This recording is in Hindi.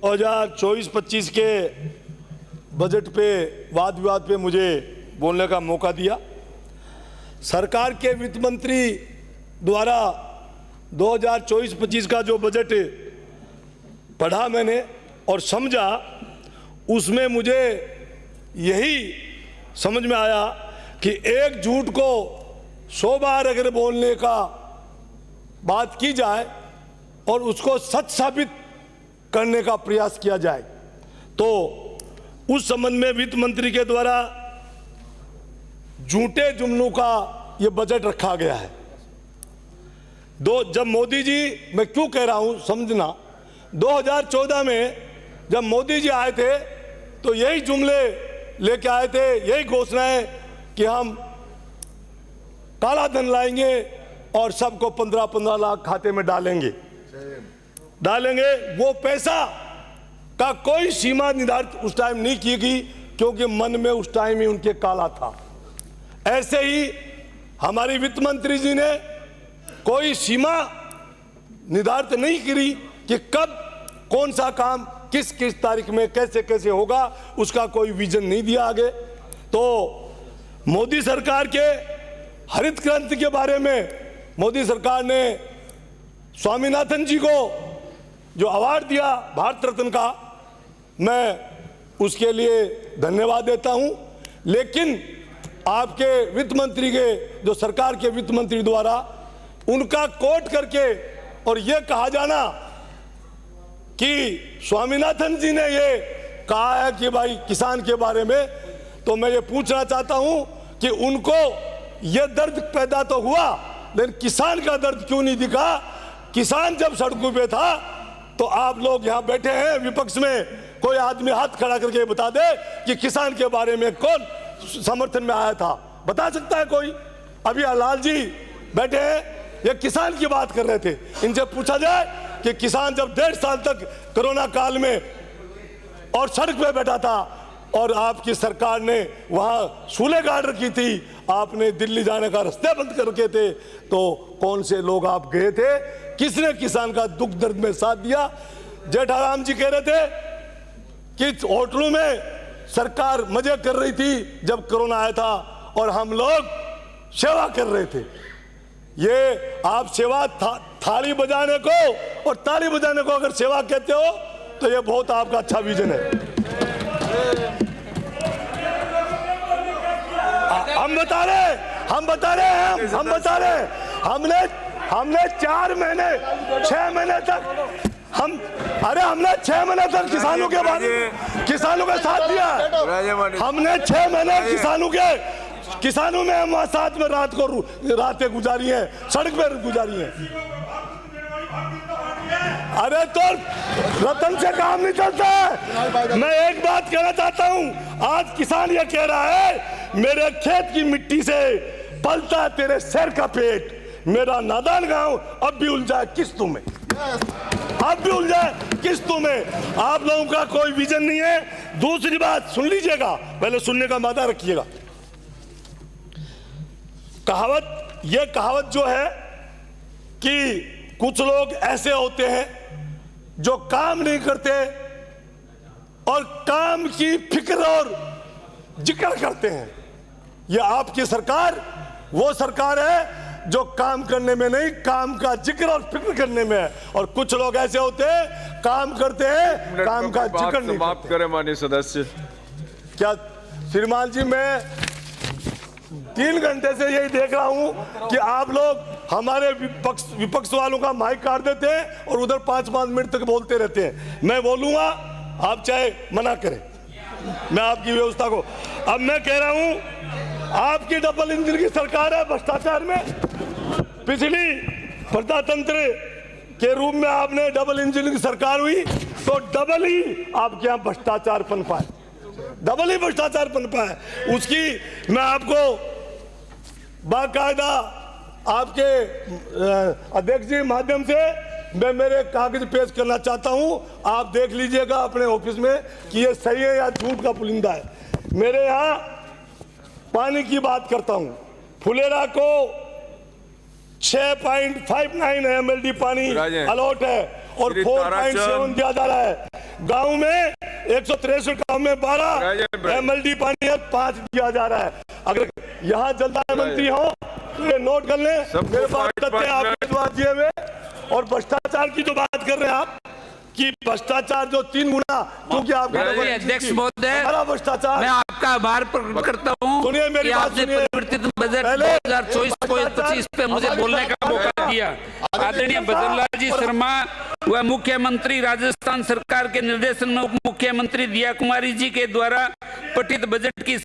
2024-25 के बजट पे वाद विवाद पे मुझे बोलने का मौका दिया। सरकार के वित्त मंत्री द्वारा 2024-25 का जो बजट पढ़ा मैंने और समझा, उसमें मुझे यही समझ में आया कि एक झूठ को 100 बार अगर बोलने का बात की जाए और उसको सच साबित करने का प्रयास किया जाए, तो उस संबंध में वित्त मंत्री के द्वारा झूठे जुमलों का यह बजट रखा गया है। जब मोदी जी, मैं क्यों कह रहा हूं समझना, 2014 में जब मोदी जी आए थे तो यही जुमले लेके आए थे, यही घोषणाएं कि हम काला धन लाएंगे और सबको 15-15 लाख खाते में डालेंगे। वो पैसा का कोई सीमा निर्धारित उस टाइम नहीं की गई, क्योंकि मन में उस टाइम ही उनके काला था। ऐसे ही हमारी वित्त मंत्री जी ने कोई सीमा निर्धारित नहीं करी कि कब कौन सा काम किस किस तारीख में कैसे कैसे होगा, उसका कोई विजन नहीं दिया आगे। तो मोदी सरकार के हरित क्रांति के बारे में मोदी सरकार ने स्वामीनाथन जी को जो अवार्ड दिया भारत रत्न का, मैं उसके लिए धन्यवाद देता हूं। लेकिन आपके वित्त मंत्री के, जो सरकार के वित्त मंत्री द्वारा उनका कोट करके और ये कहा जाना कि स्वामीनाथन जी ने ये कहा है कि भाई किसान के बारे में, तो मैं ये पूछना चाहता हूं कि उनको ये दर्द पैदा तो हुआ, लेकिन किसान का दर्द क्यों नहीं दिखा? किसान जब सड़कों पे था तो आप लोग यहां बैठे हैं विपक्ष में, कोई आदमी हाथ खड़ा करके बता दे कि किसान के बारे में कौन समर्थन में आया था, बता सकता है कोई? अभी लाल जी बैठे हैं, ये किसान की बात कर रहे थे। इनसे पूछा जाए कि किसान जब 1.5 साल तक कोरोना काल में और सड़क पे बैठा था और आपकी सरकार ने वहां सूले गाड़ रखी थी, आपने दिल्ली जाने का रास्ते बंद कर रखे थे, तो कौन से लोग आप गए थे? किसने किसान का दुख दर्द में साथ दिया? जेठाराम जी कह रहे थे कि होटलों में सरकार मजे कर रही थी जब कोरोना आया था और हम लोग सेवा कर रहे थे। ये आप सेवा थाली बजाने को और ताली बजाने को अगर सेवा कहते हो तो ये बहुत आपका अच्छा विजन है। हम बता रहे हमने 4 महीने 6 महीने तक हमने 6 महीने तक किसानों के साथ दिया। हमने 6 महीने किसानों में हम साथ में रातें गुजारी हैं, सड़क पर गुजारी हैं। अरे तो रतन से काम नहीं चलता है। मैं एक बात कहना चाहता हूं, आज किसान ये कह रहा है मेरे खेत की मिट्टी से पलता है तेरे सर का पेट, मेरा नादान गांव अब भी उलझा है किस्तों में, आप लोगों का कोई विजन नहीं है। दूसरी बात सुन लीजिएगा, पहले सुनने का वादा रखिएगा। कहावत जो है कि कुछ लोग ऐसे होते हैं जो काम नहीं करते और काम की फिक्र और जिक्र करते हैं। यह आपकी सरकार वो सरकार है जो काम करने में नहीं, काम का जिक्र और फिक्र करने में है। और कुछ लोग ऐसे होते हैं काम करते हैं, काम का जिक्र नहीं करते। करें माननीय सदस्य। क्या श्रीमान जी, मैं 3 घंटे से यही देख रहा हूं कि आप लोग हमारे विपक्ष वालों का माइक काट देते हैं और उधर 5-5 मिनट तक बोलते रहते हैं। मैं बोलूंगा, आप चाहे मना करें, मैं आपकी व्यवस्था को। अब मैं कह रहा हूं, आपकी डबल इंजन की सरकार है भ्रष्टाचार में। पिछली प्रजातंत्र के रूप में आपने डबल इंजन की सरकार हुई तो डबल ही आपके यहाँ भ्रष्टाचार पनपा है, उसकी मैं आपको बाकायदा आपके अध्यक्ष जी माध्यम से मैं मेरे कागज पेश करना चाहता हूं। आप देख लीजिएगा अपने ऑफिस में कि ये सही है या झूठ का पुलिंदा है। मेरे यहाँ पानी की बात करता हूं, फुलेरा को 6.59 MLD पानी अलॉट है और 4.7 दिया जा रहा है। गांव में 163 गांव में 12 MLD पानी है, 5 दिया जा रहा है। अगर यहाँ जलदाय मंत्री हो तो ये नोट कर ले, मेरे पास तथ्य आपके द्वारा दिए हुए। और भ्रष्टाचार की जो बात कर रहे हैं आप कि भ्रष्टाचार जो 3 गुना, क्योंकि आपके अध्यक्ष महोदय, भ्रष्टाचार, मैं आपका आभार प्रकट करता हूँ सुनिए मेरी कि बात आपने सुनिए। परिवर्तित बजट 2024 पे मुझे बोलने का मौका दिया। आदरणीय भजनलाल जी शर्मा व मुख्यमंत्री राजस्थान सरकार के निर्देशन में उप मुख्यमंत्री दिया कुमारी जी के द्वारा पठित बजट की